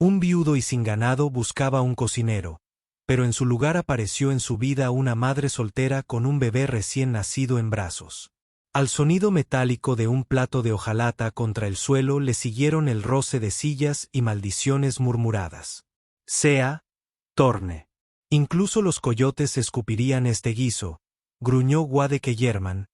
Un viudo y sin ganado buscaba un cocinero, pero en su lugar apareció en su vida una madre soltera con un bebé recién nacido en brazos. Al sonido metálico de un plato de hojalata contra el suelo le siguieron el roce de sillas y maldiciones murmuradas. Sea, torne. Incluso los coyotes escupirían este guiso, gruñó Wadeke Yerman,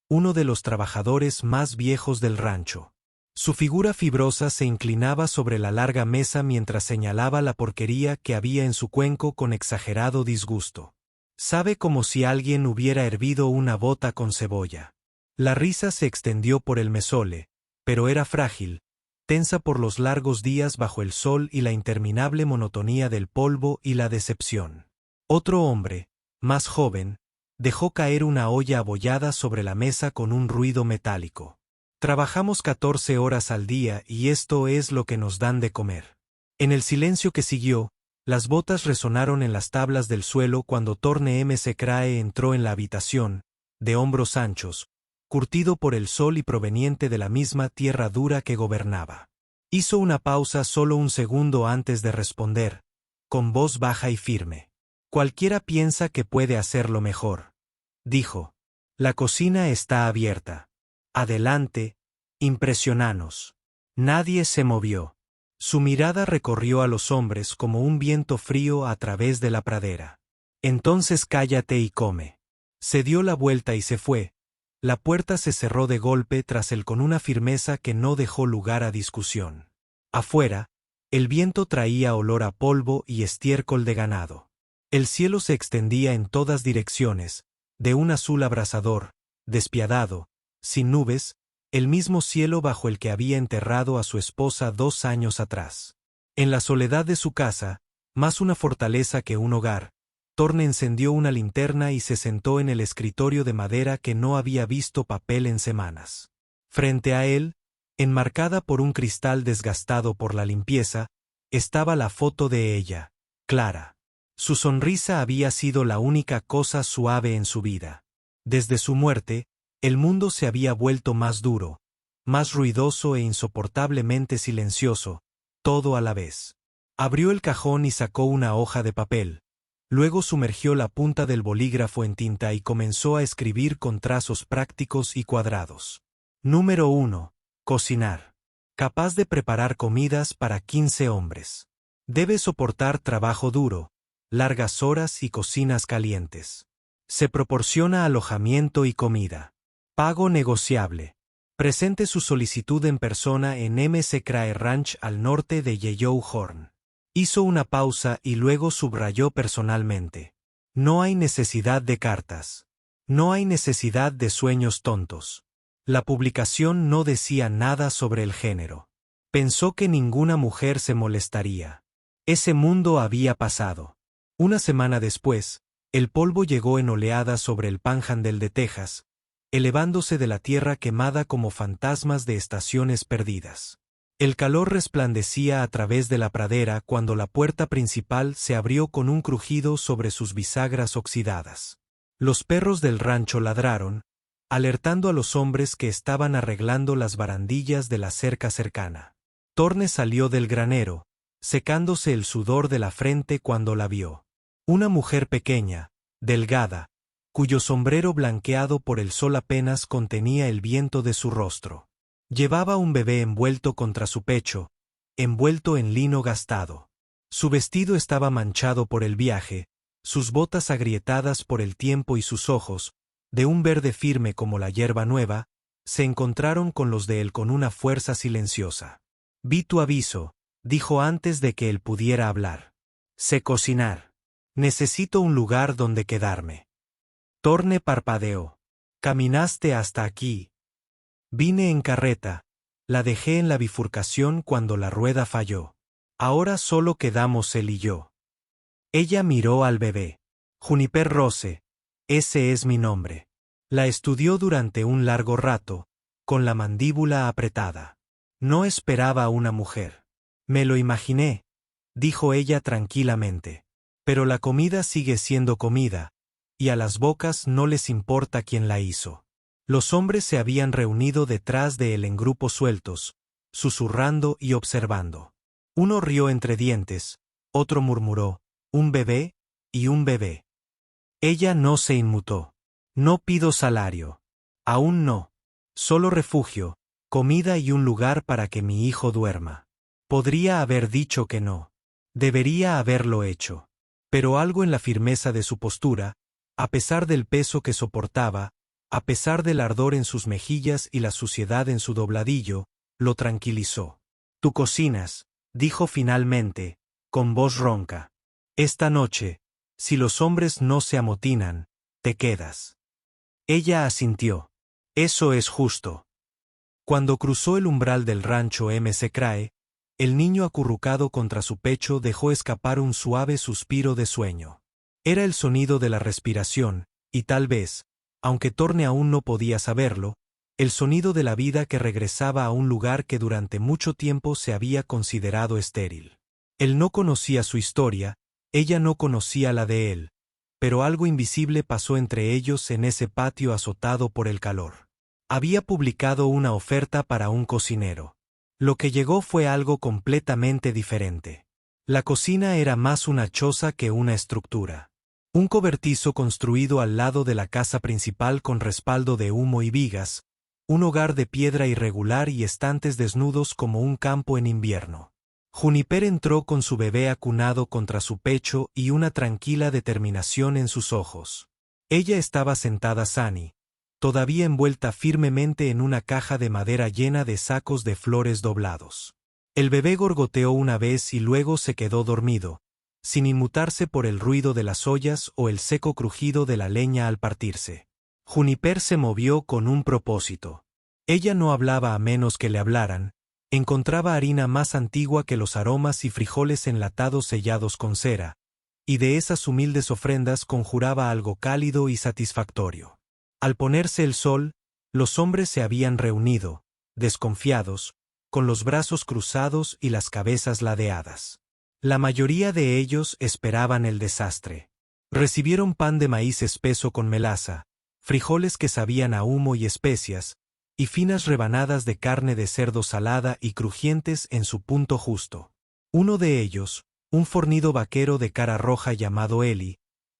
uno de los trabajadores más viejos del rancho. Su figura fibrosa se inclinaba sobre la larga mesa mientras señalaba la porquería que había en su cuenco con exagerado disgusto. Sabe como si alguien hubiera hervido una bota con cebolla. La risa se extendió por el mesole, pero era frágil, tensa por los largos días bajo el sol y la interminable monotonía del polvo y la decepción. Otro hombre, más joven, dejó caer una olla abollada sobre la mesa con un ruido metálico. Trabajamos 14 horas al día y esto es lo que nos dan de comer. En el silencio que siguió, las botas resonaron en las tablas del suelo cuando Torne M. Crae entró en la habitación, de hombros anchos, curtido por el sol y proveniente de la misma tierra dura que gobernaba. Hizo una pausa solo un segundo antes de responder, con voz baja y firme. Cualquiera piensa que puede hacerlo mejor, dijo. La cocina está abierta. Adelante, impresionanos. Nadie se movió. Su mirada recorrió a los hombres como un viento frío a través de la pradera. Entonces cállate y come. Se dio la vuelta y se fue. La puerta se cerró de golpe tras él con una firmeza que no dejó lugar a discusión. Afuera, el viento traía olor a polvo y estiércol de ganado. El cielo se extendía en todas direcciones, de un azul abrasador, despiadado, sin nubes, el mismo cielo bajo el que había enterrado a su esposa 2 años atrás. En la soledad de su casa, más una fortaleza que un hogar, Torne encendió una linterna y se sentó en el escritorio de madera que no había visto papel en semanas. Frente a él, enmarcada por un cristal desgastado por la limpieza, estaba la foto de ella, Clara. Su sonrisa había sido la única cosa suave en su vida. Desde su muerte, el mundo se había vuelto más duro, más ruidoso e insoportablemente silencioso, todo a la vez. Abrió el cajón y sacó una hoja de papel. Luego sumergió la punta del bolígrafo en tinta y comenzó a escribir con trazos prácticos y cuadrados. Número 1. Cocinar. Capaz de preparar comidas para 15 hombres. Debe soportar trabajo duro, largas horas y cocinas calientes. Se proporciona alojamiento y comida. Pago negociable. Presente su solicitud en persona en M.C. Crae Ranch al norte de Yellowhorn. Hizo una pausa y luego subrayó personalmente. No hay necesidad de cartas. No hay necesidad de sueños tontos. La publicación no decía nada sobre el género. Pensó que ninguna mujer se molestaría. Ese mundo había pasado. Una semana después, el polvo llegó en oleadas sobre el Panhandle de Texas, elevándose de la tierra quemada como fantasmas de estaciones perdidas. El calor resplandecía a través de la pradera cuando la puerta principal se abrió con un crujido sobre sus bisagras oxidadas. Los perros del rancho ladraron, alertando a los hombres que estaban arreglando las barandillas de la cerca cercana. Torne salió del granero, secándose el sudor de la frente cuando la vio. Una mujer pequeña, delgada, cuyo sombrero blanqueado por el sol apenas contenía el viento de su rostro. Llevaba un bebé envuelto contra su pecho, envuelto en lino gastado. Su vestido estaba manchado por el viaje, sus botas agrietadas por el tiempo y sus ojos, de un verde firme como la hierba nueva, se encontraron con los de él con una fuerza silenciosa. Vi tu aviso, dijo antes de que él pudiera hablar. Sé cocinar. Necesito un lugar donde quedarme. Torne parpadeó. Caminaste hasta aquí. Vine en carreta. La dejé en la bifurcación cuando la rueda falló. Ahora solo quedamos él y yo. Ella miró al bebé. Juniper Rose. Ese es mi nombre. La estudió durante un largo rato, con la mandíbula apretada. No esperaba a una mujer. Me lo imaginé, dijo ella tranquilamente. Pero la comida sigue siendo comida, y a las bocas no les importa quién la hizo. Los hombres se habían reunido detrás de él en grupos sueltos, susurrando y observando. Uno rió entre dientes, otro murmuró, «Un bebé, y un bebé». Ella no se inmutó. «No pido salario. Aún no. Solo refugio, comida y un lugar para que mi hijo duerma». Podría haber dicho que no. Debería haberlo hecho. Pero algo en la firmeza de su postura, a pesar del peso que soportaba, a pesar del ardor en sus mejillas y la suciedad en su dobladillo, lo tranquilizó. «Tú cocinas», dijo finalmente, con voz ronca. «Esta noche, si los hombres no se amotinan, te quedas». Ella asintió. «Eso es justo». Cuando cruzó el umbral del rancho M.C. Crae, el niño acurrucado contra su pecho dejó escapar un suave suspiro de sueño. Era el sonido de la respiración, y tal vez, aunque Thorne aún no podía saberlo, el sonido de la vida que regresaba a un lugar que durante mucho tiempo se había considerado estéril. Él no conocía su historia, ella no conocía la de él, pero algo invisible pasó entre ellos en ese patio azotado por el calor. Había publicado una oferta para un cocinero. Lo que llegó fue algo completamente diferente. La cocina era más una choza que una estructura. Un cobertizo construido al lado de la casa principal con respaldo de humo y vigas, un hogar de piedra irregular y estantes desnudos como un campo en invierno. Juniper entró con su bebé acunado contra su pecho y una tranquila determinación en sus ojos. Ella estaba sentada Sani, todavía envuelta firmemente en una caja de madera llena de sacos de flores doblados. El bebé gorgoteó una vez y luego se quedó dormido, sin inmutarse por el ruido de las ollas o el seco crujido de la leña al partirse. Juniper se movió con un propósito. Ella no hablaba a menos que le hablaran, encontraba harina más antigua que los aromas y frijoles enlatados sellados con cera, y de esas humildes ofrendas conjuraba algo cálido y satisfactorio. Al ponerse el sol, los hombres se habían reunido, desconfiados, con los brazos cruzados y las cabezas ladeadas. La mayoría de ellos esperaban el desastre. Recibieron pan de maíz espeso con melaza, frijoles que sabían a humo y especias, y finas rebanadas de carne de cerdo salada y crujientes en su punto justo. Uno de ellos, un fornido vaquero de cara roja llamado Eli,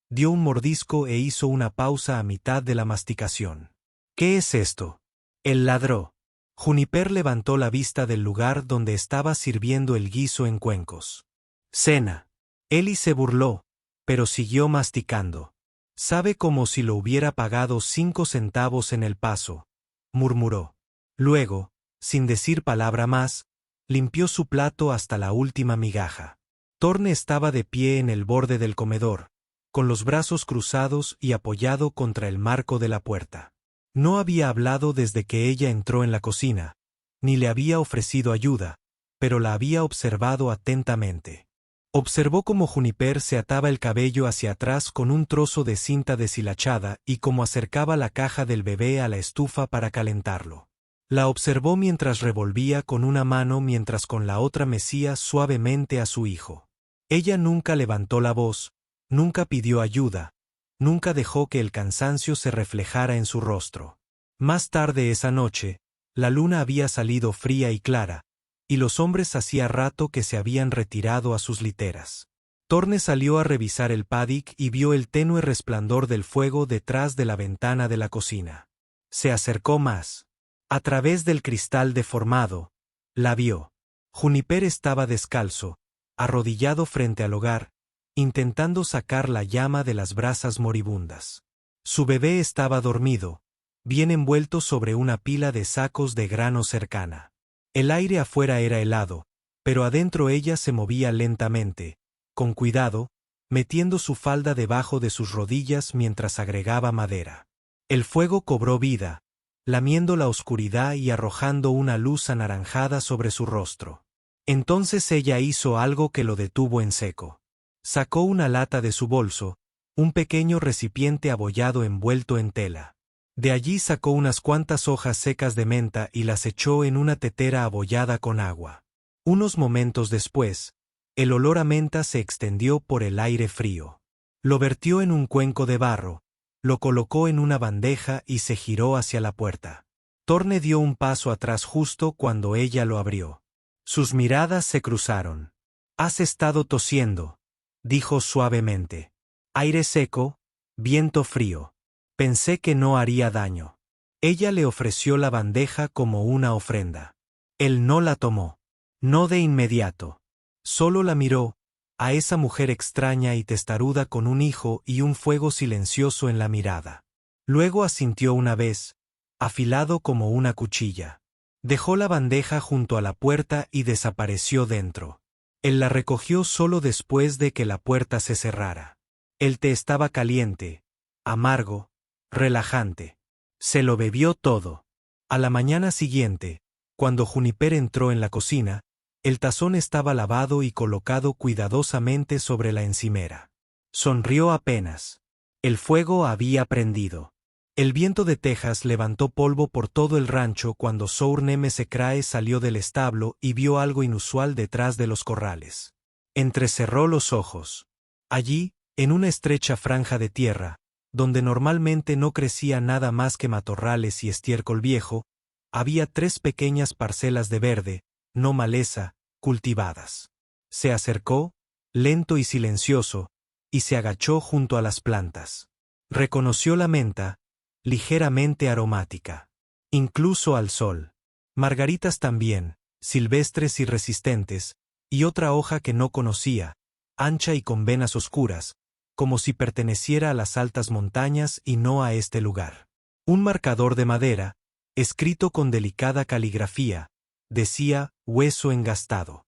dio un mordisco e hizo una pausa a mitad de la masticación. «¿Qué es esto?». Él ladró. Juniper levantó la vista del lugar donde estaba sirviendo el guiso en cuencos. «Cena». Eli se burló, pero siguió masticando. «Sabe como si lo hubiera pagado 5 centavos en el paso», murmuró. Luego, sin decir palabra más, limpió su plato hasta la última migaja. Thorne estaba de pie en el borde del comedor, con los brazos cruzados y apoyado contra el marco de la puerta. No había hablado desde que ella entró en la cocina, ni le había ofrecido ayuda, pero la había observado atentamente. Observó cómo Juniper se ataba el cabello hacia atrás con un trozo de cinta deshilachada y cómo acercaba la caja del bebé a la estufa para calentarlo. La observó mientras revolvía con una mano mientras con la otra mecía suavemente a su hijo. Ella nunca levantó la voz, nunca pidió ayuda, nunca dejó que el cansancio se reflejara en su rostro. Más tarde esa noche, la luna había salido fría y clara, y los hombres hacía rato que se habían retirado a sus literas. Thorne salió a revisar el paddock y vio el tenue resplandor del fuego detrás de la ventana de la cocina. Se acercó más. A través del cristal deformado, la vio. Juniper estaba descalzo, arrodillado frente al hogar, intentando sacar la llama de las brasas moribundas. Su bebé estaba dormido, bien envuelto sobre una pila de sacos de grano cercana. El aire afuera era helado, pero adentro ella se movía lentamente, con cuidado, metiendo su falda debajo de sus rodillas mientras agregaba madera. El fuego cobró vida, lamiendo la oscuridad y arrojando una luz anaranjada sobre su rostro. Entonces ella hizo algo que lo detuvo en seco. Sacó una lata de su bolso, un pequeño recipiente abollado envuelto en tela. De allí sacó unas cuantas hojas secas de menta y las echó en una tetera abollada con agua. Unos momentos después, el olor a menta se extendió por el aire frío. Lo vertió en un cuenco de barro, lo colocó en una bandeja y se giró hacia la puerta. Thorne dio un paso atrás justo cuando ella lo abrió. Sus miradas se cruzaron. «Has estado tosiendo», dijo suavemente. «Aire seco, viento frío. Pensé que no haría daño». Ella le ofreció la bandeja como una ofrenda. Él no la tomó. No de inmediato. Solo la miró, a esa mujer extraña y testaruda con un hijo y un fuego silencioso en la mirada. Luego asintió una vez, afilado como una cuchilla. Dejó la bandeja junto a la puerta y desapareció dentro. Él la recogió solo después de que la puerta se cerrara. El té estaba caliente, amargo, relajante. Se lo bebió todo. A la mañana siguiente, cuando Juniper entró en la cocina, el tazón estaba lavado y colocado cuidadosamente sobre la encimera. Sonrió apenas. El fuego había prendido. El viento de Texas levantó polvo por todo el rancho cuando Sour Mesecrae salió del establo y vio algo inusual detrás de los corrales. Entrecerró los ojos. Allí, en una estrecha franja de tierra, donde normalmente no crecía nada más que matorrales y estiércol viejo, había 3 pequeñas parcelas de verde, no maleza, cultivadas. Se acercó, lento y silencioso, y se agachó junto a las plantas. Reconoció la menta, ligeramente aromática. Incluso al sol. Margaritas también, silvestres y resistentes, y otra hoja que no conocía, ancha y con venas oscuras, como si perteneciera a las altas montañas y no a este lugar. Un marcador de madera, escrito con delicada caligrafía, decía «hueso engastado».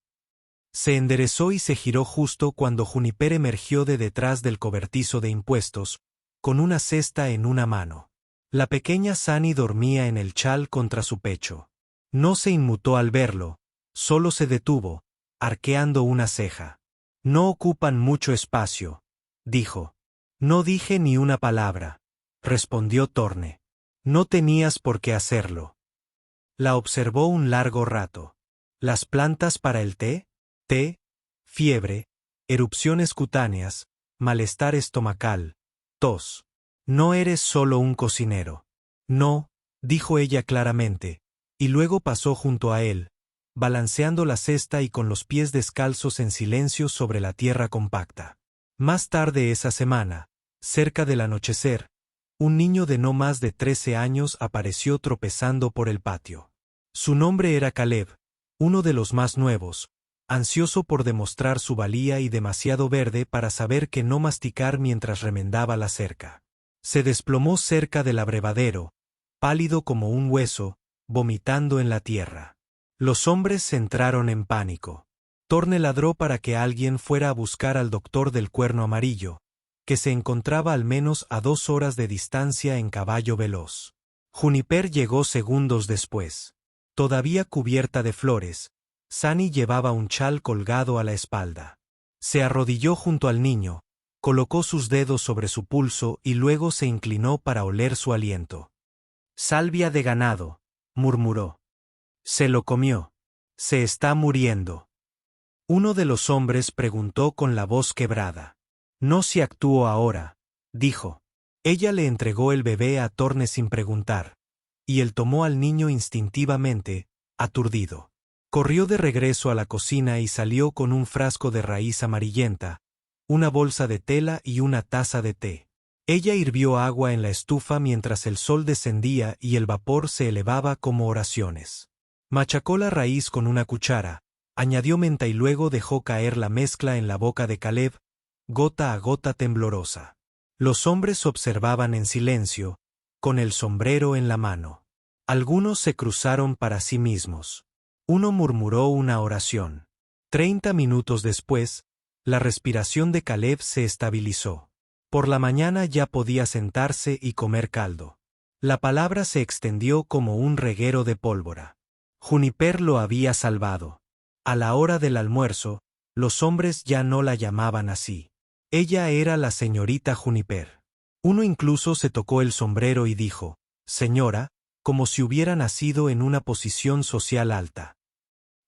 Se enderezó y se giró justo cuando Juniper emergió de detrás del cobertizo de impuestos, con una cesta en una mano. La pequeña Sani dormía en el chal contra su pecho. No se inmutó al verlo, solo se detuvo, arqueando una ceja. «No ocupan mucho espacio», dijo. «No dije ni una palabra», respondió Thorne. «No tenías por qué hacerlo». La observó un largo rato. «¿Las plantas para el té? Té, fiebre, erupciones cutáneas, malestar estomacal, tos. No eres solo un cocinero». «No», dijo ella claramente, y luego pasó junto a él, balanceando la cesta y con los pies descalzos en silencio sobre la tierra compacta. Más tarde esa semana, cerca del anochecer, un niño de no más de 13 años apareció tropezando por el patio. Su nombre era Caleb, uno de los más nuevos, ansioso por demostrar su valía y demasiado verde para saber que no masticar mientras remendaba la cerca. Se desplomó cerca del abrevadero, pálido como un hueso, vomitando en la tierra. Los hombres entraron en pánico. Thorne ladró para que alguien fuera a buscar al doctor del Cuerno Amarillo, que se encontraba al menos a 2 horas de distancia en caballo veloz. Juniper llegó segundos después. Todavía cubierta de flores, Sani llevaba un chal colgado a la espalda. Se arrodilló junto al niño, colocó sus dedos sobre su pulso y luego se inclinó para oler su aliento. «Salvia de ganado», murmuró. «Se lo comió. Se está muriendo». Uno de los hombres preguntó con la voz quebrada. «No si actúo ahora», dijo. Ella le entregó el bebé a Thorne sin preguntar, y él tomó al niño instintivamente, aturdido. Corrió de regreso a la cocina y salió con un frasco de raíz amarillenta, una bolsa de tela y una taza de té. Ella hirvió agua en la estufa mientras el sol descendía y el vapor se elevaba como oraciones. Machacó la raíz con una cuchara, añadió menta y luego dejó caer la mezcla en la boca de Caleb, gota a gota temblorosa. Los hombres observaban en silencio, con el sombrero en la mano. Algunos se cruzaron para sí mismos. Uno murmuró una oración. 30 minutos después, la respiración de Caleb se estabilizó. Por la mañana ya podía sentarse y comer caldo. La palabra se extendió como un reguero de pólvora. Juniper lo había salvado. A la hora del almuerzo, los hombres ya no la llamaban así. Ella era la señorita Juniper. Uno incluso se tocó el sombrero y dijo, «señora», como si hubiera nacido en una posición social alta.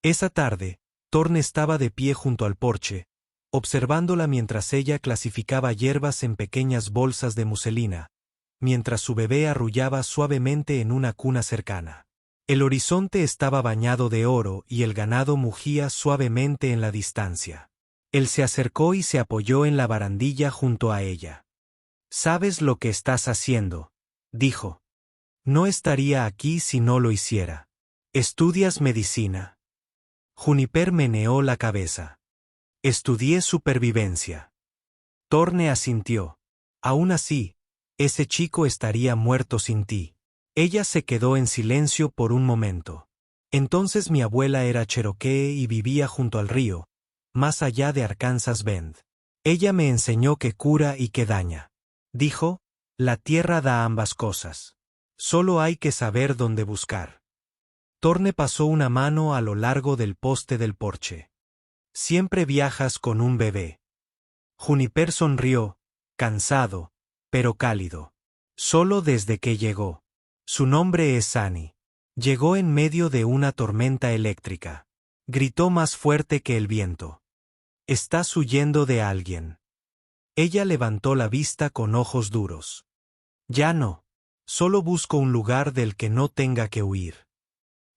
Esa tarde, Thorne estaba de pie junto al porche, observándola mientras ella clasificaba hierbas en pequeñas bolsas de muselina, mientras su bebé arrullaba suavemente en una cuna cercana. El horizonte estaba bañado de oro y el ganado mugía suavemente en la distancia. Él se acercó y se apoyó en la barandilla junto a ella. «¿Sabes lo que estás haciendo?», dijo. «No estaría aquí si no lo hiciera. ¿Estudias medicina?». Juniper meneó la cabeza. «Estudié supervivencia». Thorne asintió. «Aún así, ese chico estaría muerto sin ti». Ella se quedó en silencio por un momento. Entonces mi abuela era cherokee y vivía junto al río, más allá de Arkansas Bend. Ella me enseñó que cura y que daña. Dijo, la tierra da ambas cosas. Solo hay que saber dónde buscar. Thorne pasó una mano a lo largo del poste del porche. «Siempre viajas con un bebé». Juniper sonrió, cansado, pero cálido. «Solo desde que llegó. Su nombre es Sunny. Llegó en medio de una tormenta eléctrica. Gritó más fuerte que el viento. Estás huyendo de alguien». Ella levantó la vista con ojos duros. «Ya no. Solo busco un lugar del que no tenga que huir».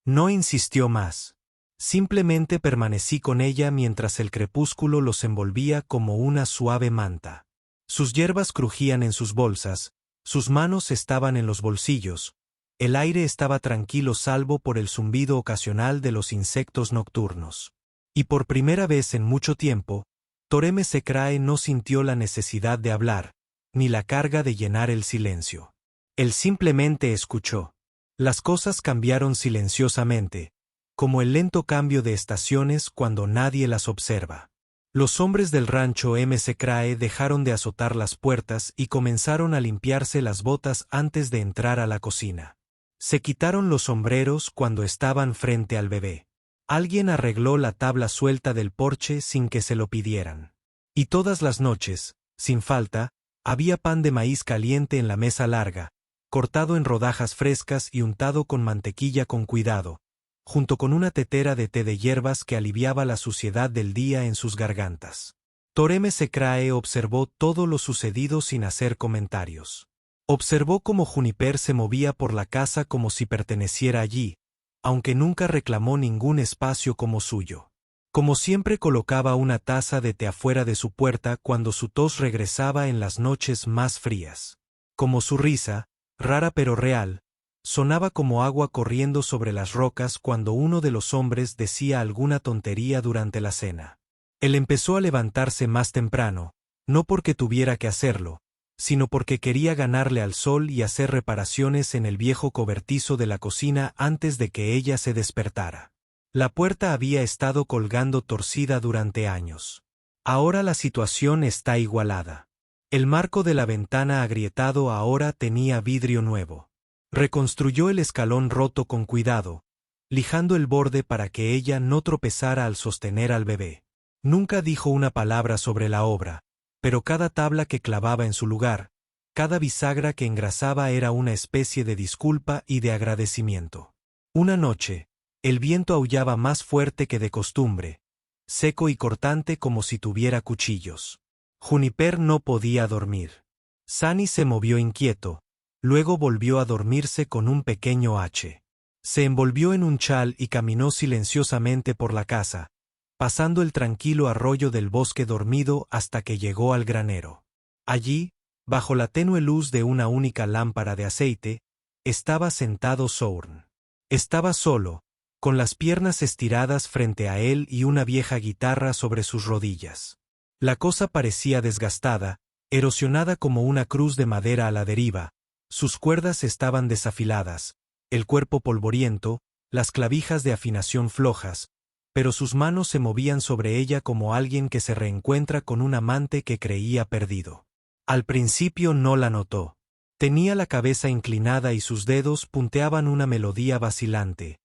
No insistió más. Simplemente permanecí con ella mientras el crepúsculo los envolvía como una suave manta. Sus hierbas crujían en sus bolsas, sus manos estaban en los bolsillos, el aire estaba tranquilo salvo por el zumbido ocasional de los insectos nocturnos. Y por primera vez en mucho tiempo, Thoreme Secrae no sintió la necesidad de hablar, ni la carga de llenar el silencio. Él simplemente escuchó. Las cosas cambiaron silenciosamente, como el lento cambio de estaciones cuando nadie las observa. Los hombres del rancho M. Secrae dejaron de azotar las puertas y comenzaron a limpiarse las botas antes de entrar a la cocina. Se quitaron los sombreros cuando estaban frente al bebé. Alguien arregló la tabla suelta del porche sin que se lo pidieran. Y todas las noches, sin falta, había pan de maíz caliente en la mesa larga, cortado en rodajas frescas y untado con mantequilla con cuidado, junto con una tetera de té de hierbas que aliviaba la suciedad del día en sus gargantas. Thoreme Secrae observó todo lo sucedido sin hacer comentarios. Observó cómo Juniper se movía por la casa como si perteneciera allí, aunque nunca reclamó ningún espacio como suyo. Como siempre colocaba una taza de té afuera de su puerta cuando su tos regresaba en las noches más frías. Como su risa, rara pero real, sonaba como agua corriendo sobre las rocas cuando uno de los hombres decía alguna tontería durante la cena. Él empezó a levantarse más temprano, no porque tuviera que hacerlo, sino porque quería ganarle al sol y hacer reparaciones en el viejo cobertizo de la cocina antes de que ella se despertara. La puerta había estado colgando torcida durante años. Ahora la situación está igualada. El marco de la ventana agrietado ahora tenía vidrio nuevo. Reconstruyó el escalón roto con cuidado, lijando el borde para que ella no tropezara al sostener al bebé. Nunca dijo una palabra sobre la obra, pero cada tabla que clavaba en su lugar, cada bisagra que engrasaba era una especie de disculpa y de agradecimiento. Una noche, el viento aullaba más fuerte que de costumbre, seco y cortante como si tuviera cuchillos. Juniper no podía dormir. Sunny se movió inquieto, luego volvió a dormirse con un pequeño H. Se envolvió en un chal y caminó silenciosamente por la casa, pasando el tranquilo arroyo del bosque dormido hasta que llegó al granero. Allí, bajo la tenue luz de una única lámpara de aceite, estaba sentado Sourn. Estaba solo, con las piernas estiradas frente a él y una vieja guitarra sobre sus rodillas. La cosa parecía desgastada, erosionada como una cruz de madera a la deriva, sus cuerdas estaban desafiladas, el cuerpo polvoriento, las clavijas de afinación flojas, pero sus manos se movían sobre ella como alguien que se reencuentra con un amante que creía perdido. Al principio no la notó. Tenía la cabeza inclinada y sus dedos punteaban una melodía vacilante.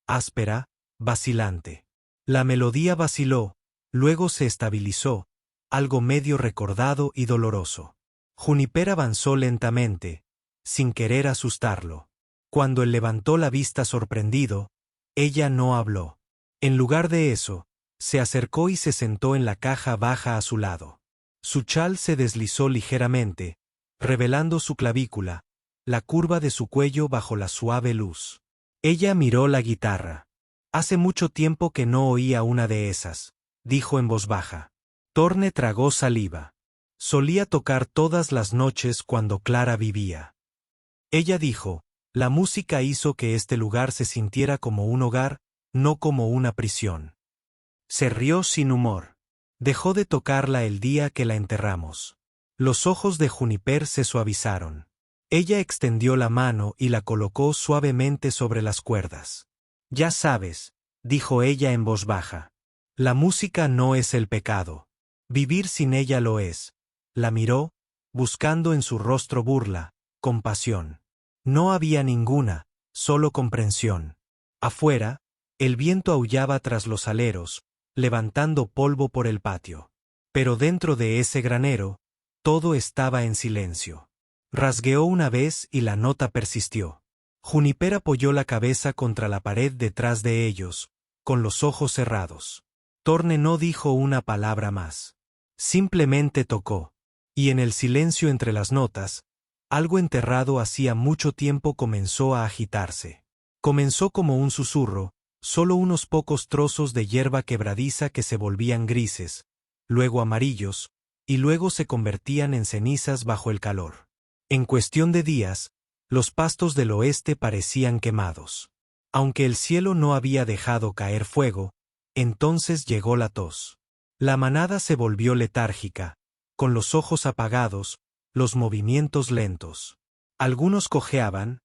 Áspera, vacilante. La melodía vaciló, luego se estabilizó, algo medio recordado y doloroso. Juniper avanzó lentamente, sin querer asustarlo. Cuando él levantó la vista sorprendido, ella no habló. En lugar de eso, se acercó y se sentó en la caja baja a su lado. Su chal se deslizó ligeramente, revelando su clavícula, la curva de su cuello bajo la suave luz. Ella miró la guitarra. Hace mucho tiempo que no oía una de esas, dijo en voz baja. Thorne tragó saliva. Solía tocar todas las noches cuando Clara vivía. Ella dijo, la música hizo que este lugar se sintiera como un hogar, no como una prisión. Se rió sin humor. Dejó de tocarla el día que la enterramos. Los ojos de Juniper se suavizaron. Ella extendió la mano y la colocó suavemente sobre las cuerdas. Ya sabes, dijo ella en voz baja. La música no es el pecado. Vivir sin ella lo es. La miró, buscando en su rostro burla, compasión. No había ninguna, solo comprensión. Afuera, el viento aullaba tras los aleros, levantando polvo por el patio. Pero dentro de ese granero, todo estaba en silencio. Rasgueó una vez y la nota persistió. Juniper apoyó la cabeza contra la pared detrás de ellos, con los ojos cerrados. Thorne no dijo una palabra más. Simplemente tocó. Y en el silencio entre las notas, algo enterrado hacía mucho tiempo comenzó a agitarse. Comenzó como un susurro, solo unos pocos trozos de hierba quebradiza que se volvían grises, luego amarillos, y luego se convertían en cenizas bajo el calor. En cuestión de días, los pastos del oeste parecían quemados. Aunque el cielo no había dejado caer fuego, entonces llegó la tos. La manada se volvió letárgica, con los ojos apagados, los movimientos lentos. Algunos cojeaban,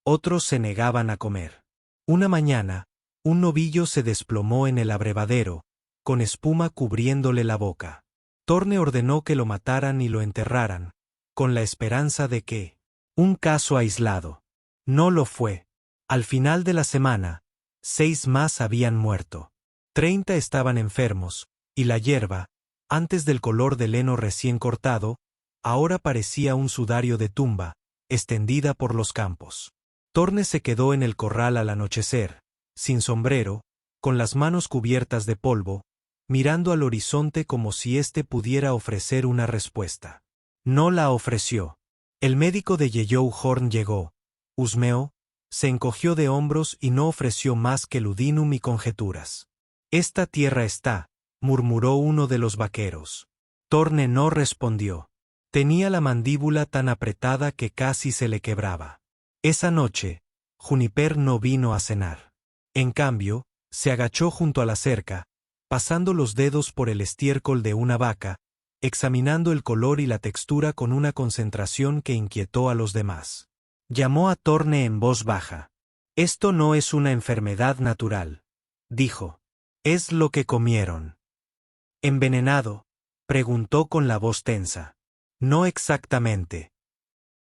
otros se negaban a comer. Una mañana, un novillo se desplomó en el abrevadero, con espuma cubriéndole la boca. Thorne ordenó que lo mataran y lo enterraran, con la esperanza de que un caso aislado. No lo fue. Al final de la semana, 6 más habían muerto. 30 estaban enfermos, y la hierba, antes del color del heno recién cortado, ahora parecía un sudario de tumba, extendida por los campos. Thorne se quedó en el corral al anochecer, sin sombrero, con las manos cubiertas de polvo, mirando al horizonte como si éste pudiera ofrecer una respuesta. No la ofreció. El médico de Yellow Horn llegó, husmeó, se encogió de hombros y no ofreció más que ludinum y conjeturas. «Esta tierra está», murmuró uno de los vaqueros. Thorne no respondió. Tenía la mandíbula tan apretada que casi se le quebraba. Esa noche, Juniper no vino a cenar. En cambio, se agachó junto a la cerca, pasando los dedos por el estiércol de una vaca, examinando el color y la textura con una concentración que inquietó a los demás. Llamó a Thorne en voz baja. «Esto no es una enfermedad natural», dijo. «Es lo que comieron». «¿Envenenado?», preguntó con la voz tensa. «No exactamente.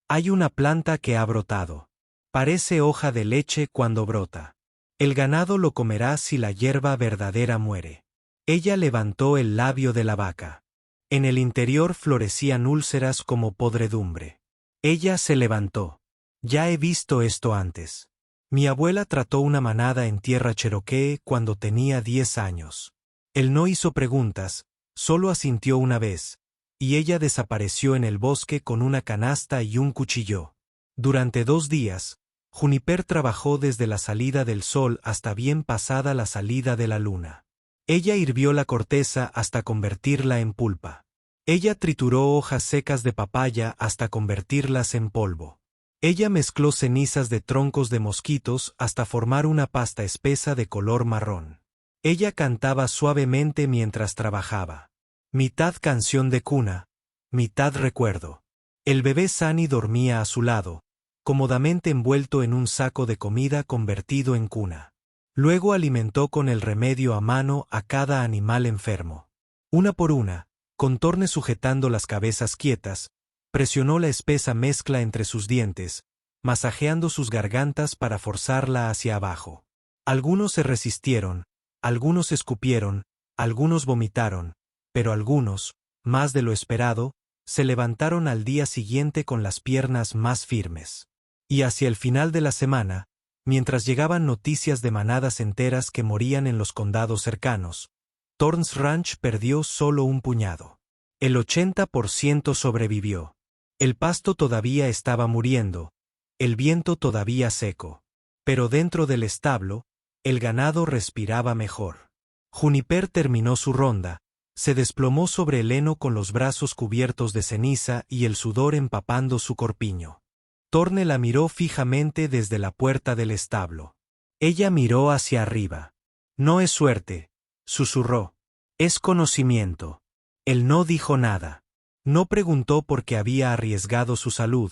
Hay una planta que ha brotado. Parece hoja de leche cuando brota. El ganado lo comerá si la hierba verdadera muere». Ella levantó el labio de la vaca. En el interior florecían úlceras como podredumbre. Ella se levantó. «Ya he visto esto antes. Mi abuela trató una manada en tierra cherokee cuando tenía 10 años. Él no hizo preguntas, solo asintió una vez, y ella desapareció en el bosque con una canasta y un cuchillo. Durante 2 días, Juniper trabajó desde la salida del sol hasta bien pasada la salida de la luna. Ella hirvió la corteza hasta convertirla en pulpa. Ella trituró hojas secas de papaya hasta convertirlas en polvo. Ella mezcló cenizas de troncos de mosquitos hasta formar una pasta espesa de color marrón. Ella cantaba suavemente mientras trabajaba. Mitad canción de cuna, mitad recuerdo. El bebé Sunny dormía a su lado, cómodamente envuelto en un saco de comida convertido en cuna. Luego alimentó con el remedio a mano a cada animal enfermo. Una por una, con Thorne sujetando las cabezas quietas, presionó la espesa mezcla entre sus dientes, masajeando sus gargantas para forzarla hacia abajo. Algunos se resistieron, algunos escupieron, algunos vomitaron, pero algunos, más de lo esperado, se levantaron al día siguiente con las piernas más firmes. Y hacia el final de la semana, mientras llegaban noticias de manadas enteras que morían en los condados cercanos, Thorne's Ranch perdió solo un puñado. El 80% sobrevivió. El pasto todavía estaba muriendo, el viento todavía seco. Pero dentro del establo, el ganado respiraba mejor. Juniper terminó su ronda, se desplomó sobre el heno con los brazos cubiertos de ceniza y el sudor empapando su corpiño. Torne la miró fijamente desde la puerta del establo. Ella miró hacia arriba. No es suerte, susurró. Es conocimiento. Él no dijo nada. No preguntó por qué había arriesgado su salud,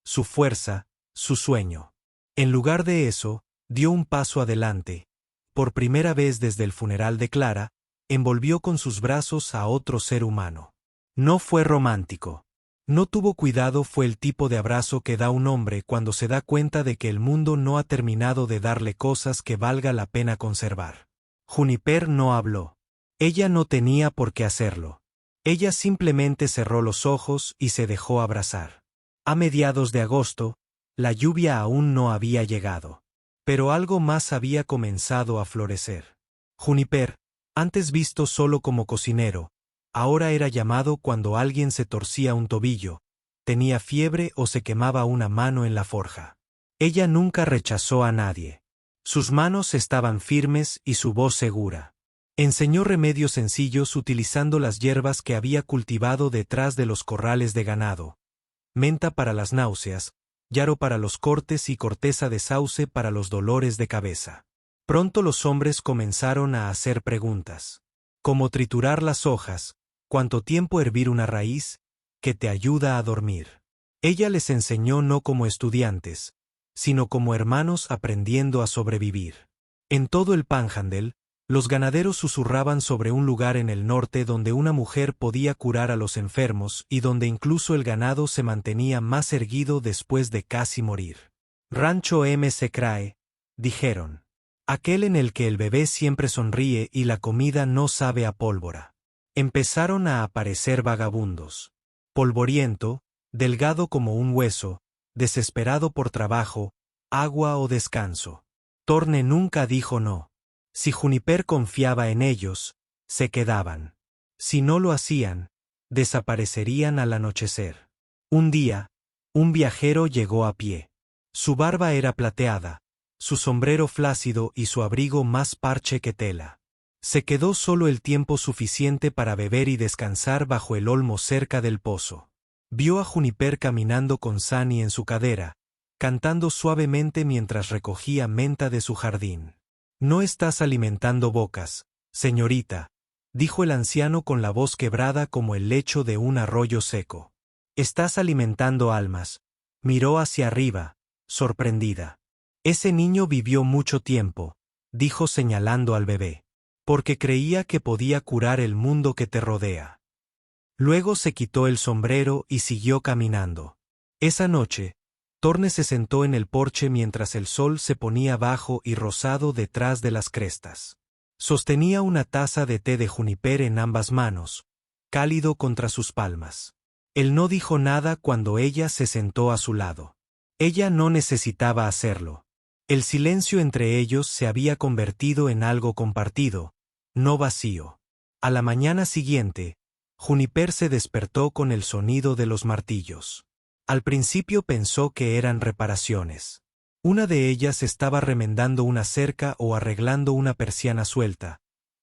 su fuerza, su sueño. En lugar de eso, dio un paso adelante. Por primera vez desde el funeral de Clara, envolvió con sus brazos a otro ser humano. No fue romántico. No tuvo cuidado, fue el tipo de abrazo que da un hombre cuando se da cuenta de que el mundo no ha terminado de darle cosas que valga la pena conservar. Juniper no habló. Ella no tenía por qué hacerlo. Ella simplemente cerró los ojos y se dejó abrazar. A mediados de agosto, la lluvia aún no había llegado. Pero algo más había comenzado a florecer. Juniper, antes visto solo como cocinero, ahora era llamado cuando alguien se torcía un tobillo, tenía fiebre o se quemaba una mano en la forja. Ella nunca rechazó a nadie. Sus manos estaban firmes y su voz segura. Enseñó remedios sencillos utilizando las hierbas que había cultivado detrás de los corrales de ganado. Menta para las náuseas, yarro para los cortes y corteza de sauce para los dolores de cabeza. Pronto los hombres comenzaron a hacer preguntas. ¿Cómo triturar las hojas? ¿Cuánto tiempo hervir una raíz? ¿Que te ayuda a dormir? Ella les enseñó no como estudiantes, sino como hermanos aprendiendo a sobrevivir. En todo el Panhandle, los ganaderos susurraban sobre un lugar en el norte donde una mujer podía curar a los enfermos y donde incluso el ganado se mantenía más erguido después de casi morir. Rancho M.C. Crae, dijeron. Aquel en el que el bebé siempre sonríe y la comida no sabe a pólvora. Empezaron a aparecer vagabundos. Polvoriento, delgado como un hueso, desesperado por trabajo, agua o descanso. Torne nunca dijo no. Si Juniper confiaba en ellos, se quedaban. Si no lo hacían, desaparecerían al anochecer. Un día, un viajero llegó a pie. Su barba era plateada, su sombrero flácido y su abrigo más parche que tela. Se quedó solo el tiempo suficiente para beber y descansar bajo el olmo cerca del pozo. Vio a Juniper caminando con Sani en su cadera, cantando suavemente mientras recogía menta de su jardín. No estás alimentando bocas, señorita, dijo el anciano con la voz quebrada como el lecho de un arroyo seco. Estás alimentando almas. Miró hacia arriba, sorprendida. Ese niño vivió mucho tiempo, dijo señalando al bebé, porque creía que podía curar el mundo que te rodea. Luego se quitó el sombrero y siguió caminando. Esa noche, Torne se sentó en el porche mientras el sol se ponía bajo y rosado detrás de las crestas. Sostenía una taza de té de Juniper en ambas manos, cálido contra sus palmas. Él no dijo nada cuando ella se sentó a su lado. Ella no necesitaba hacerlo. El silencio entre ellos se había convertido en algo compartido, no vacío. A la mañana siguiente, Juniper se despertó con el sonido de los martillos. Al principio pensó que eran reparaciones. Una de ellas estaba remendando una cerca o arreglando una persiana suelta,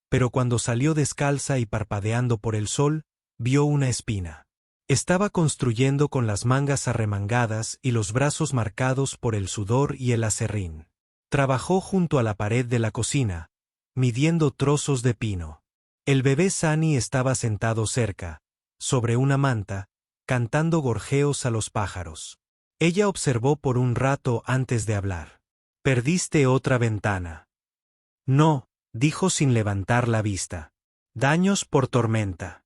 pero cuando salió descalza y parpadeando por el sol, vio una espina. Estaba construyendo con las mangas arremangadas y los brazos marcados por el sudor y el aserrín. Trabajó junto a la pared de la cocina, midiendo trozos de pino. El bebé Sani estaba sentado cerca, sobre una manta, cantando gorjeos a los pájaros. Ella observó por un rato antes de hablar. «¿Perdiste otra ventana?» «No», dijo sin levantar la vista. «¿Daños por tormenta?»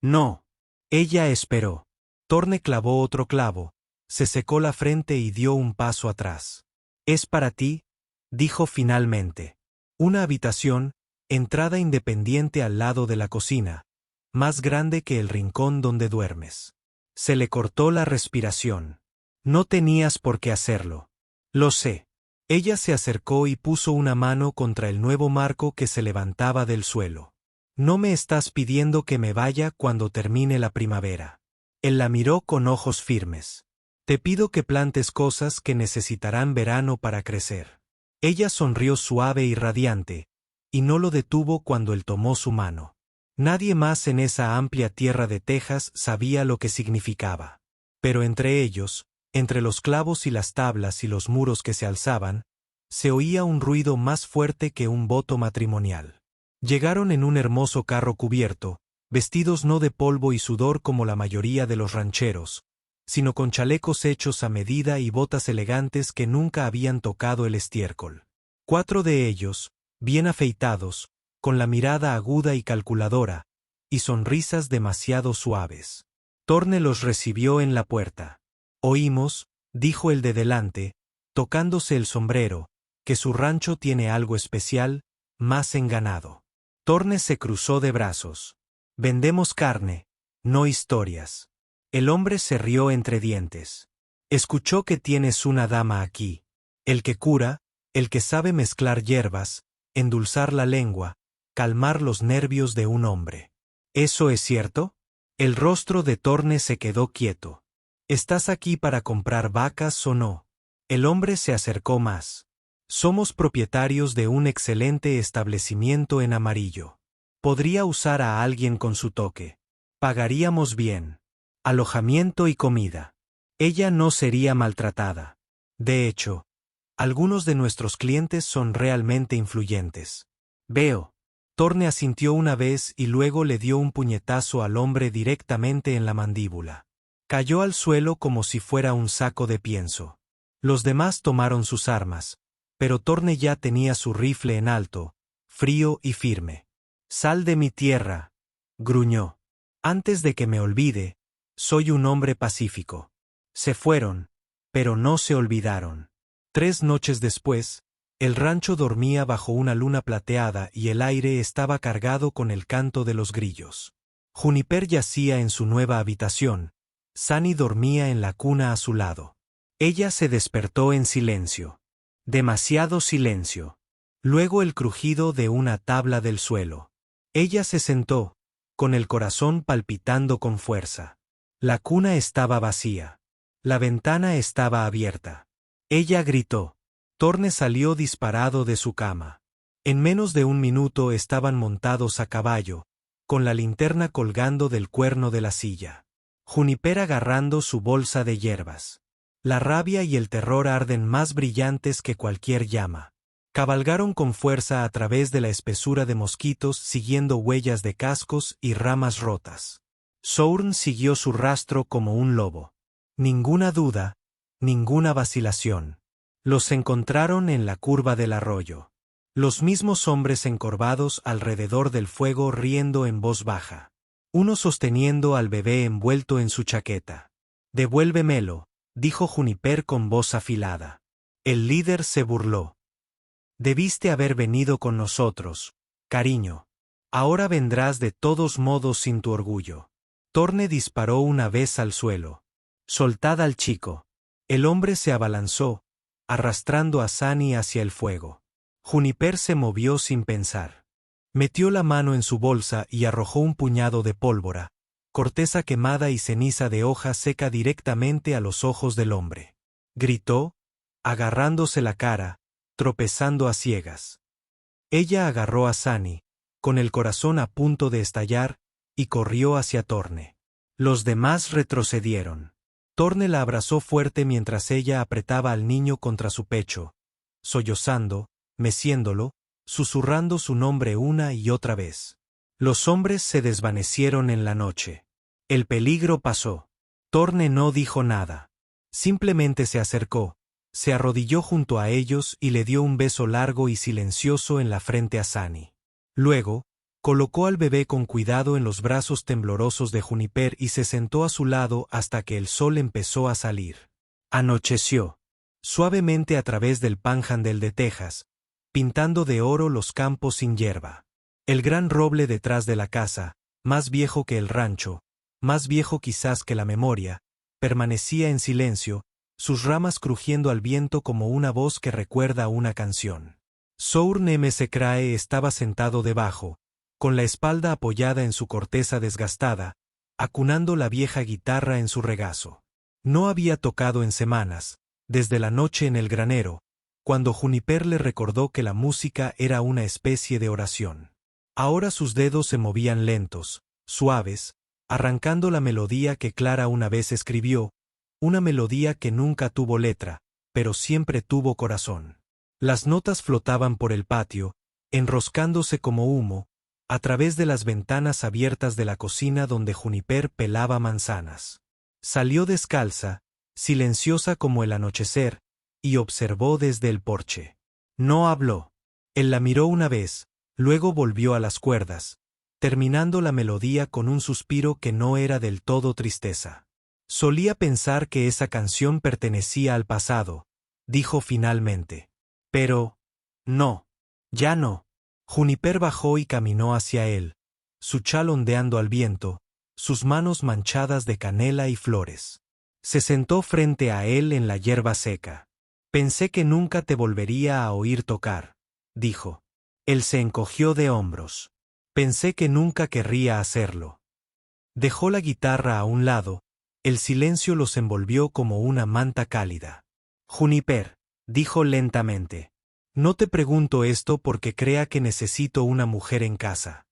«No». Ella esperó. Torne clavó otro clavo, se secó la frente y dio un paso atrás. «Es para ti», dijo finalmente. Una habitación, entrada independiente al lado de la cocina, más grande que el rincón donde duermes. Se le cortó la respiración. «No tenías por qué hacerlo». «Lo sé». Ella se acercó y puso una mano contra el nuevo marco que se levantaba del suelo. «No me estás pidiendo que me vaya cuando termine la primavera». Él la miró con ojos firmes. Te pido que plantes cosas que necesitarán verano para crecer. Ella sonrió suave y radiante, y no lo detuvo cuando él tomó su mano. Nadie más en esa amplia tierra de Texas sabía lo que significaba. Pero entre ellos, entre los clavos y las tablas y los muros que se alzaban, se oía un ruido más fuerte que un voto matrimonial. Llegaron en un hermoso carro cubierto, vestidos no de polvo y sudor como la mayoría de los rancheros, sino con chalecos hechos a medida y botas elegantes que nunca habían tocado el estiércol. 4 de ellos, bien afeitados, con la mirada aguda y calculadora, y sonrisas demasiado suaves. Thorne los recibió en la puerta. Oímos, dijo el de delante, tocándose el sombrero, que su rancho tiene algo especial, más en ganado. Thorne se cruzó de brazos. Vendemos carne, no historias. El hombre se rió entre dientes. Escuchó que tienes una dama aquí. El que cura, el que sabe mezclar hierbas, endulzar la lengua, calmar los nervios de un hombre. ¿Eso es cierto? El rostro de Thorne se quedó quieto. ¿Estás aquí para comprar vacas o no? El hombre se acercó más. Somos propietarios de un excelente establecimiento en Amarillo. Podría usar a alguien con su toque. Pagaríamos bien. Alojamiento y comida. Ella no sería maltratada. De hecho, algunos de nuestros clientes son realmente influyentes. Veo. Thorne asintió una vez y luego le dio un puñetazo al hombre directamente en la mandíbula. Cayó al suelo como si fuera un saco de pienso. Los demás tomaron sus armas, pero Thorne ya tenía su rifle en alto, frío y firme. «Sal de mi tierra», gruñó. «Antes de que me olvide, soy un hombre pacífico». Se fueron, pero no se olvidaron. 3 noches después, el rancho dormía bajo una luna plateada y el aire estaba cargado con el canto de los grillos. Juniper yacía en su nueva habitación. Sunny dormía en la cuna a su lado. Ella se despertó en silencio. Demasiado silencio. Luego el crujido de una tabla del suelo. Ella se sentó, con el corazón palpitando con fuerza. La cuna estaba vacía. La ventana estaba abierta. Ella gritó. Thorne salió disparado de su cama. En menos de un minuto estaban montados a caballo, con la linterna colgando del cuerno de la silla. Juniper agarrando su bolsa de hierbas. La rabia y el terror arden más brillantes que cualquier llama. Cabalgaron con fuerza a través de la espesura de mosquitos siguiendo huellas de cascos y ramas rotas. Sourn siguió su rastro como un lobo. Ninguna duda, ninguna vacilación. Los encontraron en la curva del arroyo. Los mismos hombres encorvados alrededor del fuego riendo en voz baja. Uno sosteniendo al bebé envuelto en su chaqueta. «Devuélvemelo», dijo Juniper con voz afilada. El líder se burló. «Debiste haber venido con nosotros, cariño. Ahora vendrás de todos modos sin tu orgullo». Thorne disparó una vez al suelo. «Soltad al chico». El hombre se abalanzó, arrastrando a Sunny hacia el fuego. Juniper se movió sin pensar. Metió la mano en su bolsa y arrojó un puñado de pólvora, corteza quemada y ceniza de hoja seca directamente a los ojos del hombre. Gritó, agarrándose la cara, tropezando a ciegas. Ella agarró a Sunny, con el corazón a punto de estallar, y corrió hacia Thorne. Los demás retrocedieron. Thorne la abrazó fuerte mientras ella apretaba al niño contra su pecho, sollozando, meciéndolo, susurrando su nombre una y otra vez. Los hombres se desvanecieron en la noche. El peligro pasó. Thorne no dijo nada. Simplemente se acercó, se arrodilló junto a ellos y le dio un beso largo y silencioso en la frente a Sunny. Luego, colocó al bebé con cuidado en los brazos temblorosos de Juniper y se sentó a su lado hasta que el sol empezó a salir. Anocheció. Suavemente a través del Panhandle de Texas, pintando de oro los campos sin hierba. El gran roble detrás de la casa, más viejo que el rancho, más viejo quizás que la memoria, permanecía en silencio, sus ramas crujiendo al viento como una voz que recuerda una canción. Sourn M. Secrae estaba sentado debajo, con la espalda apoyada en su corteza desgastada, acunando la vieja guitarra en su regazo. No había tocado en semanas, desde la noche en el granero, cuando Juniper le recordó que la música era una especie de oración. Ahora sus dedos se movían lentos, suaves, arrancando la melodía que Clara una vez escribió, una melodía que nunca tuvo letra, pero siempre tuvo corazón. Las notas flotaban por el patio, enroscándose como humo, a través de las ventanas abiertas de la cocina donde Juniper pelaba manzanas. Salió descalza, silenciosa como el anochecer, y observó desde el porche. No habló. Él la miró una vez, luego volvió a las cuerdas, terminando la melodía con un suspiro que no era del todo tristeza. Solía pensar que esa canción pertenecía al pasado, dijo finalmente. Pero, no, ya no. Juniper bajó y caminó hacia él, su chal ondeando al viento, sus manos manchadas de canela y flores. Se sentó frente a él en la hierba seca. Pensé que nunca te volvería a oír tocar, dijo. Él se encogió de hombros. Pensé que nunca querría hacerlo. Dejó la guitarra a un lado, el silencio los envolvió como una manta cálida. Juniper, dijo lentamente. No te pregunto esto porque crea que necesito una mujer en casa.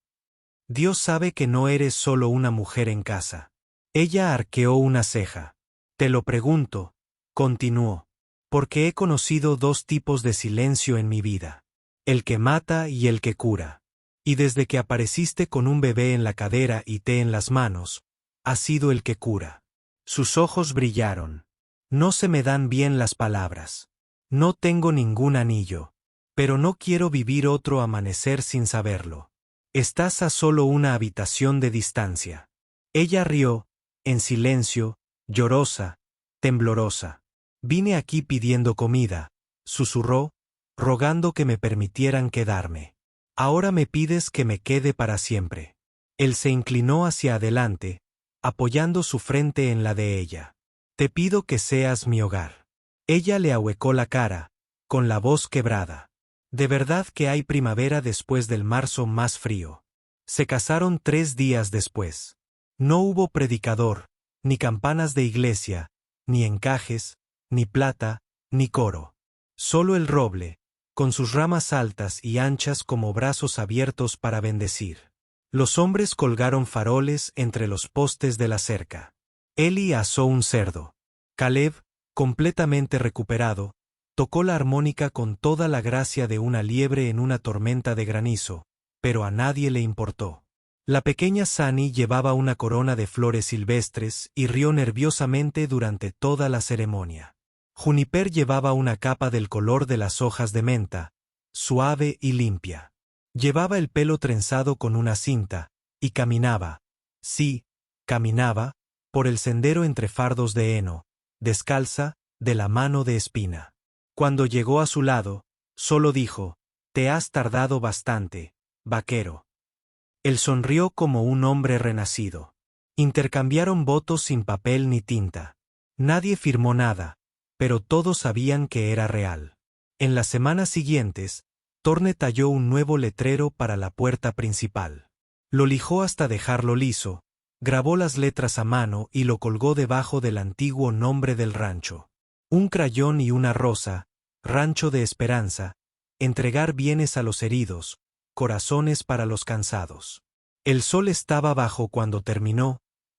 Dios sabe que no eres solo una mujer en casa. Ella arqueó una ceja. Te lo pregunto, continuó, porque he conocido dos tipos de silencio en mi vida. El que mata y el que cura. Y desde que apareciste con un bebé en la cadera y té en las manos, ha sido el que cura. Sus ojos brillaron. No se me dan bien las palabras. No tengo ningún anillo. Pero no quiero vivir otro amanecer sin saberlo. Estás a solo una habitación de distancia. Ella rió, en silencio, llorosa, temblorosa. Vine aquí pidiendo comida, susurró, rogando que me permitieran quedarme. Ahora me pides que me quede para siempre. Él se inclinó hacia adelante, apoyando su frente en la de ella. Te pido que seas mi hogar. Ella le ahuecó la cara, con la voz quebrada. De verdad que hay primavera después del marzo más frío. Se casaron 3 días después. No hubo predicador, ni campanas de iglesia, ni encajes, ni plata, ni coro. Solo el roble, con sus ramas altas y anchas como brazos abiertos para bendecir. Los hombres colgaron faroles entre los postes de la cerca. Eli asó un cerdo. Caleb, completamente recuperado, tocó la armónica con toda la gracia de una liebre en una tormenta de granizo, pero a nadie le importó. La pequeña Sani llevaba una corona de flores silvestres y rió nerviosamente durante toda la ceremonia. Juniper llevaba una capa del color de las hojas de menta, suave y limpia. Llevaba el pelo trenzado con una cinta, y caminaba, sí, caminaba, por el sendero entre fardos de heno, descalza, de la mano de Espina. Cuando llegó a su lado, solo dijo, «Te has tardado bastante, vaquero». Él sonrió como un hombre renacido. Intercambiaron votos sin papel ni tinta. Nadie firmó nada, pero todos sabían que era real. En las semanas siguientes, Torne talló un nuevo letrero para la puerta principal. Lo lijó hasta dejarlo liso, grabó las letras a mano y lo colgó debajo del antiguo nombre del rancho. Un crayón y una rosa, Rancho de Esperanza, entregar bienes a los heridos, corazones para los cansados. El sol estaba bajo cuando terminó,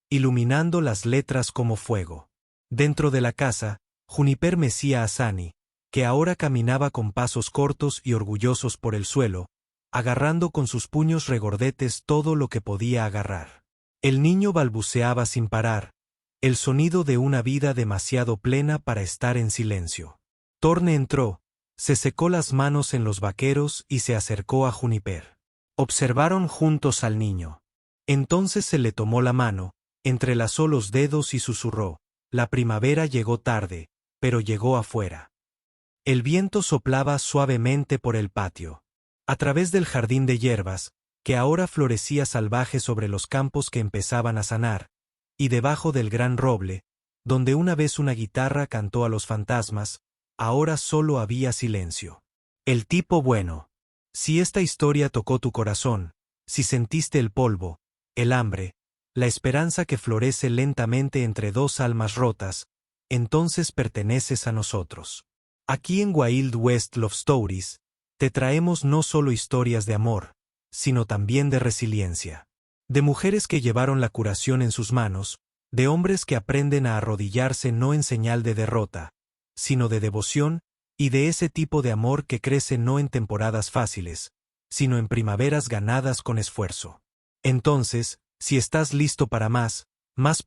iluminando las letras como fuego. Dentro de la casa, Juniper mecía a Sani, que ahora caminaba con pasos cortos y orgullosos por el suelo, agarrando con sus puños regordetes todo lo que podía agarrar. El niño balbuceaba sin parar, el sonido de una vida demasiado plena para estar en silencio. Torne entró, se secó las manos en los vaqueros y se acercó a Juniper. Observaron juntos al niño. Entonces se le tomó la mano, entrelazó los dedos y susurró, «La primavera llegó tarde, pero llegó afuera». El viento soplaba suavemente por el patio. A través del jardín de hierbas, que ahora florecía salvaje sobre los campos que empezaban a sanar, y debajo del gran roble, donde una vez una guitarra cantó a los fantasmas, ahora solo había silencio. El tipo bueno. Si esta historia tocó tu corazón, si sentiste el polvo, el hambre, la esperanza que florece lentamente entre dos almas rotas, entonces perteneces a nosotros. Aquí en Wild West Love Stories, te traemos no solo historias de amor, sino también de resiliencia. De mujeres que llevaron la curación en sus manos, de hombres que aprenden a arrodillarse no en señal de derrota, sino de devoción, y de ese tipo de amor que crece no en temporadas fáciles, sino en primaveras ganadas con esfuerzo. Entonces, si estás listo para más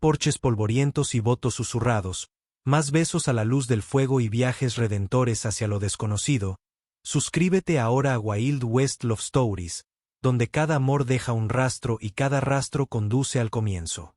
porches polvorientos y votos susurrados, más besos a la luz del fuego y viajes redentores hacia lo desconocido, suscríbete ahora a Wild West Love Stories, donde cada amor deja un rastro y cada rastro conduce al comienzo.